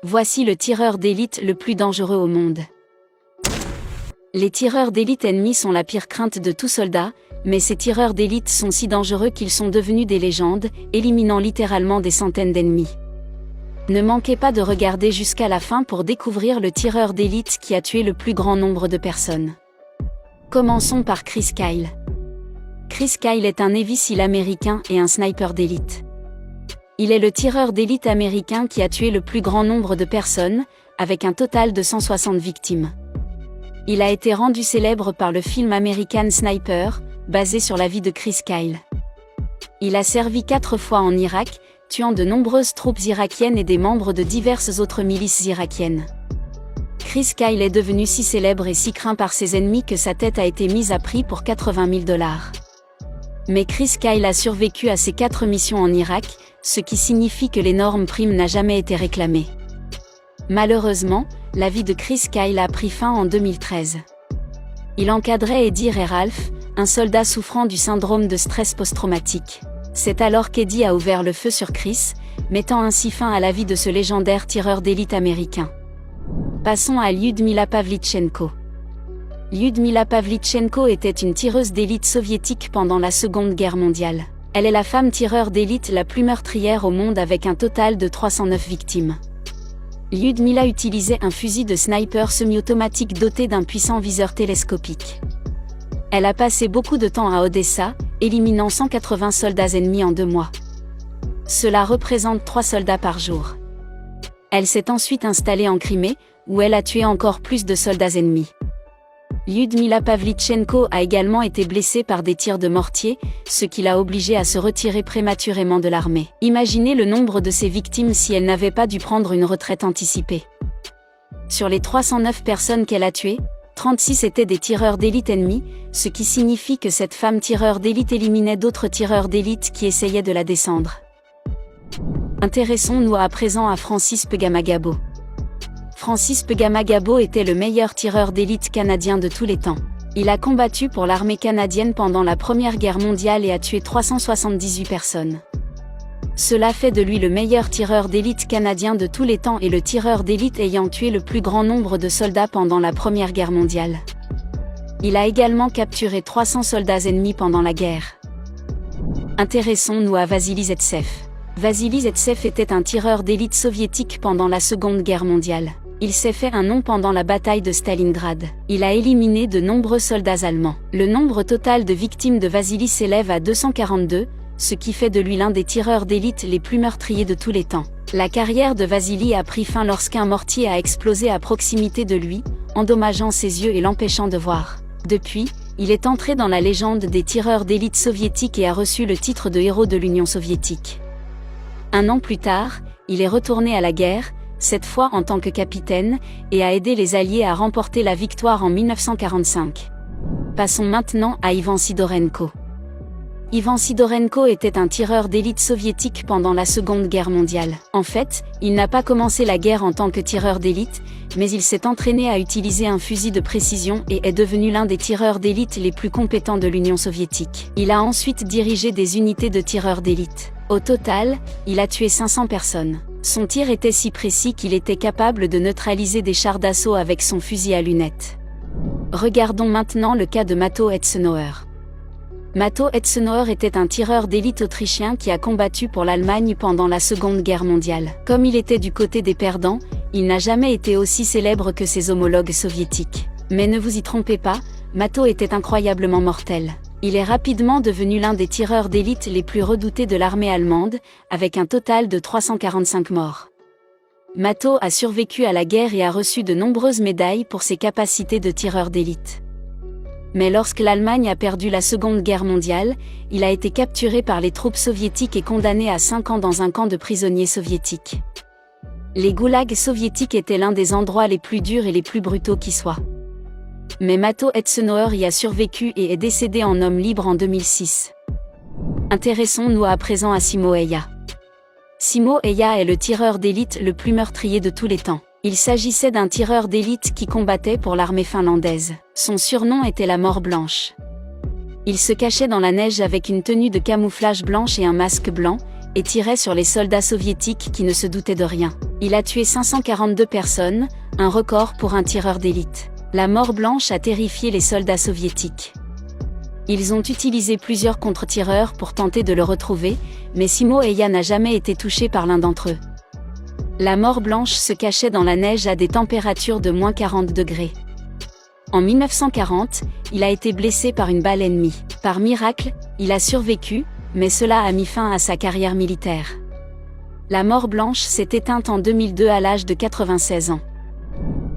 Voici le tireur d'élite le plus dangereux au monde. Les tireurs d'élite ennemis sont la pire crainte de tout soldat, mais ces tireurs d'élite sont si dangereux qu'ils sont devenus des légendes, éliminant littéralement des centaines d'ennemis. Ne manquez pas de regarder jusqu'à la fin pour découvrir le tireur d'élite qui a tué le plus grand nombre de personnes. Commençons par Chris Kyle. Chris Kyle est un Navy SEAL américain et un sniper d'élite. Il est le tireur d'élite américain qui a tué le plus grand nombre de personnes, avec un total de 160 victimes. Il a été rendu célèbre par le film American Sniper, basé sur la vie de Chris Kyle. Il a servi 4 fois en Irak, tuant de nombreuses troupes irakiennes et des membres de diverses autres milices irakiennes. Chris Kyle est devenu si célèbre et si craint par ses ennemis que sa tête a été mise à prix pour 80 000 $. Mais Chris Kyle a survécu à ses 4 missions en Irak, ce qui signifie que l'énorme prime n'a jamais été réclamée. Malheureusement, la vie de Chris Kyle a pris fin en 2013. Il encadrait Eddie Ray Ralph, un soldat souffrant du syndrome de stress post-traumatique. C'est alors qu'Eddie a ouvert le feu sur Chris, mettant ainsi fin à la vie de ce légendaire tireur d'élite américain. Passons à Lyudmila Pavlychenko. Lyudmila Pavlychenko était une tireuse d'élite soviétique pendant la Seconde Guerre mondiale. Elle est la femme tireur d'élite la plus meurtrière au monde avec un total de 309 victimes. Lyudmila utilisait un fusil de sniper semi-automatique doté d'un puissant viseur télescopique. Elle a passé beaucoup de temps à Odessa, éliminant 180 soldats ennemis en 2 mois. Cela représente 3 soldats par jour. Elle s'est ensuite installée en Crimée, où elle a tué encore plus de soldats ennemis. Lyudmila Pavlychenko a également été blessée par des tirs de mortier, ce qui l'a obligée à se retirer prématurément de l'armée. Imaginez le nombre de ses victimes si elle n'avait pas dû prendre une retraite anticipée. Sur les 309 personnes qu'elle a tuées, 36 étaient des tireurs d'élite ennemis, ce qui signifie que cette femme tireur d'élite éliminait d'autres tireurs d'élite qui essayaient de la descendre. Intéressons-nous à présent à Francis Pegamagabo. Francis Pegamagabo était le meilleur tireur d'élite canadien de tous les temps. Il a combattu pour l'armée canadienne pendant la Première Guerre mondiale et a tué 378 personnes. Cela fait de lui le meilleur tireur d'élite canadien de tous les temps et le tireur d'élite ayant tué le plus grand nombre de soldats pendant la Première Guerre mondiale. Il a également capturé 300 soldats ennemis pendant la guerre. Intéressons-nous à Vassili Zaitsev. Vassili Zaitsev était un tireur d'élite soviétique pendant la Seconde Guerre mondiale. Il s'est fait un nom pendant la bataille de Stalingrad. Il a éliminé de nombreux soldats allemands. Le nombre total de victimes de Vassili s'élève à 242, ce qui fait de lui l'un des tireurs d'élite les plus meurtriers de tous les temps. La carrière de Vassili a pris fin lorsqu'un mortier a explosé à proximité de lui, endommageant ses yeux et l'empêchant de voir. Depuis, il est entré dans la légende des tireurs d'élite soviétiques et a reçu le titre de héros de l'Union soviétique. 1 an plus tard, il est retourné à la guerre, cette fois en tant que capitaine, et a aidé les Alliés à remporter la victoire en 1945. Passons maintenant à Ivan Sidorenko. Ivan Sidorenko était un tireur d'élite soviétique pendant la Seconde Guerre mondiale. En fait, il n'a pas commencé la guerre en tant que tireur d'élite, mais il s'est entraîné à utiliser un fusil de précision et est devenu l'un des tireurs d'élite les plus compétents de l'Union soviétique. Il a ensuite dirigé des unités de tireurs d'élite. Au total, il a tué 500 personnes. Son tir était si précis qu'il était capable de neutraliser des chars d'assaut avec son fusil à lunettes. Regardons maintenant le cas de Matto Etzenauer. Matto Etzenauer était un tireur d'élite autrichien qui a combattu pour l'Allemagne pendant la Seconde Guerre mondiale. Comme il était du côté des perdants, il n'a jamais été aussi célèbre que ses homologues soviétiques. Mais ne vous y trompez pas, Matto était incroyablement mortel. Il est rapidement devenu l'un des tireurs d'élite les plus redoutés de l'armée allemande, avec un total de 345 morts. Matto a survécu à la guerre et a reçu de nombreuses médailles pour ses capacités de tireur d'élite. Mais lorsque l'Allemagne a perdu la Seconde Guerre mondiale, il a été capturé par les troupes soviétiques et condamné à 5 ans dans un camp de prisonniers soviétiques. Les goulags soviétiques étaient l'un des endroits les plus durs et les plus brutaux qui soient. Mais Matto Etzenauer y a survécu et est décédé en homme libre en 2006. Intéressons-nous à présent à Simo Häyhä. Simo Häyhä est le tireur d'élite le plus meurtrier de tous les temps. Il s'agissait d'un tireur d'élite qui combattait pour l'armée finlandaise. Son surnom était la Mort Blanche. Il se cachait dans la neige avec une tenue de camouflage blanche et un masque blanc, et tirait sur les soldats soviétiques qui ne se doutaient de rien. Il a tué 542 personnes, un record pour un tireur d'élite. La mort blanche a terrifié les soldats soviétiques. Ils ont utilisé plusieurs contre-tireurs pour tenter de le retrouver, mais Simoeia n'a jamais été touché par l'un d'entre eux. La mort blanche se cachait dans la neige à des températures de moins 40 degrés. En 1940, il a été blessé par une balle ennemie. Par miracle, il a survécu, mais cela a mis fin à sa carrière militaire. La mort blanche s'est éteinte en 2002 à l'âge de 96 ans.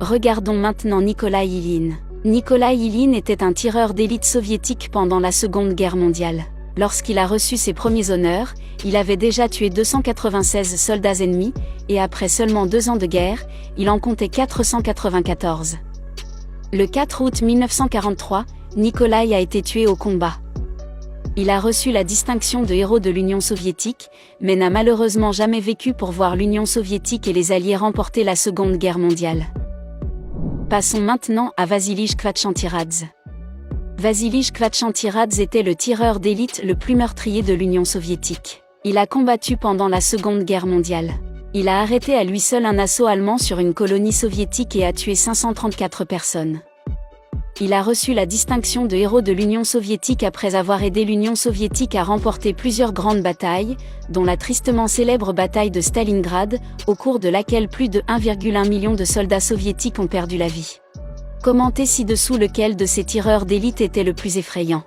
Regardons maintenant Nikolai Ilyin. Nikolai Ilyin était un tireur d'élite soviétique pendant la Seconde Guerre mondiale. Lorsqu'il a reçu ses premiers honneurs, il avait déjà tué 296 soldats ennemis, et après seulement 2 ans de guerre, il en comptait 494. Le 4 août 1943, Nikolai a été tué au combat. Il a reçu la distinction de héros de l'Union soviétique, mais n'a malheureusement jamais vécu pour voir l'Union soviétique et les Alliés remporter la Seconde Guerre mondiale. Passons maintenant à Vasilij Kvachantiradze. Vasilij Kvachantiradze était le tireur d'élite le plus meurtrier de l'Union soviétique. Il a combattu pendant la Seconde Guerre mondiale. Il a arrêté à lui seul un assaut allemand sur une colonie soviétique et a tué 534 personnes. Il a reçu la distinction de héros de l'Union soviétique après avoir aidé l'Union soviétique à remporter plusieurs grandes batailles, dont la tristement célèbre bataille de Stalingrad, au cours de laquelle plus de 1,1 million de soldats soviétiques ont perdu la vie. Commentez ci-dessous lequel de ces tireurs d'élite était le plus effrayant.